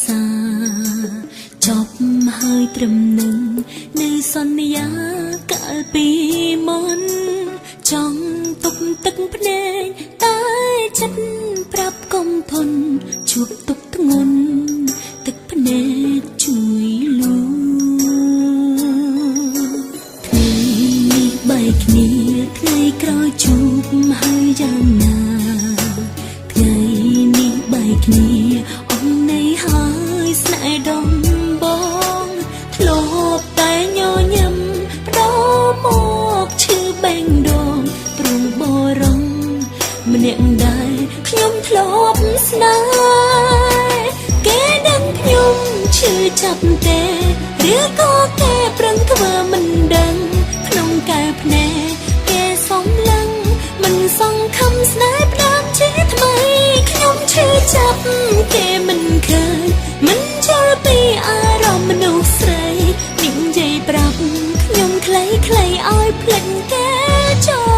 សាចប់ហើយត្រឹមនឹងនៅសន្យាកាលពីមុនចង់ទុកទឹកភ្នែកតែចិត្តប្រាប់កុំធន់ជួបទុកធ្ងន់ទឹកភ្នែកជួយលូថ្ងៃនេះបែកគ្នាថ្ងៃក្រោយជួបហើយយ៉ាងណាថ្ងៃនេះបែកគ្នាអងនៃហើយស្នេហ៍ដំបងធ្លាប់តែញញឹមផ្ដោមកឈឺបេងដូងទ្រង់បរងម្នាក់ដែរខ្ញុំធ្លាប់ស្នេហ៍គេដឹងខ្ញុំឈឺចាប់ទេឬក៏គេប្រឹងធ្វើមិនដឹងក្នុងកែវភ្នែកគេសំឡឹងមិនសង្ឃឹមស្នេហ៍ផ្ដើមជាថ្មីខ្ញុំឈឺចាប់គេមិនឃើញមិនជល់ពីអារម្មណ៍មនុស្សស្រីនិយាយប្រាប់ខ្ញុំខ្លីៗឲ្យភ្លេចគេចោល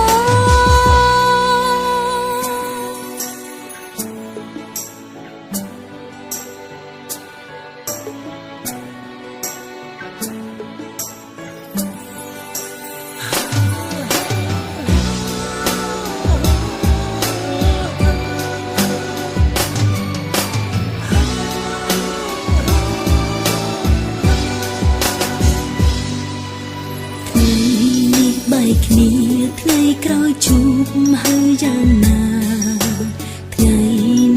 គ្នាថ្ងៃក្រោយជួបហើយយ៉ាងណាថ្ងៃ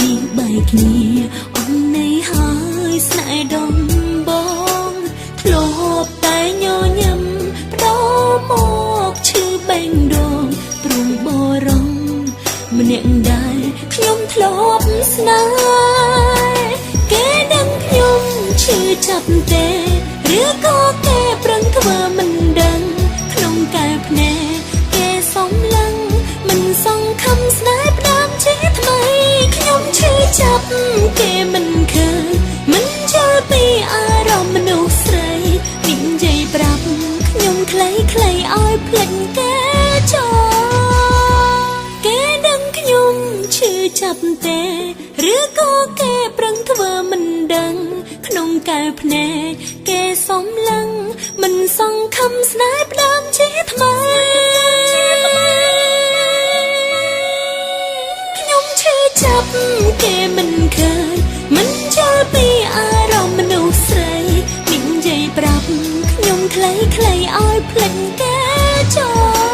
នេះបែកគ្នាអងនៃហើយស្នេហ៍ដំបងធ្លាប់តែញញឹមផ្ដោមកឈឺបេងដូងទ្រង់បរងម្នាក់ដែរខ្ញុំធ្លាប់ស្នេហ៍គេដឹងខ្ញុំឈឺចាប់ទេឬក៏គេប្រឹងធ្វើមិនដឹងក្នុងកែវភ្នែកគេសំឡឹងមិនសង្ឃឹមស្នេហ៍ផ្ដើមជាថ្មីខ្ញុំឈឺចាប់គេមិនឃើញមិនជល់ពីអារម្មណ៍មនុស្សស្រីនិយាយប្រាប់ខ្ញុំខ្លីៗឲ្យភ្លេចគេចោលគេដឹងខ្ញុំឈឺចាប់ទេឬក៏គេប្រឹងធ្វើមិនដឹងក្នុងកែវភ្នែកគេសំឡឹងមិនសង្ឃឹមស្នេហ៍ផ្ដើមជាថ្មីខ្ញុំឈឺចាប់គេមិនឃើញមិនជល់ពីអារម្មណ៍មនុស្សស្រីនិយាយប្រាប់ខ្ញុំខ្លីៗឲ្យភ្លេចគេចោល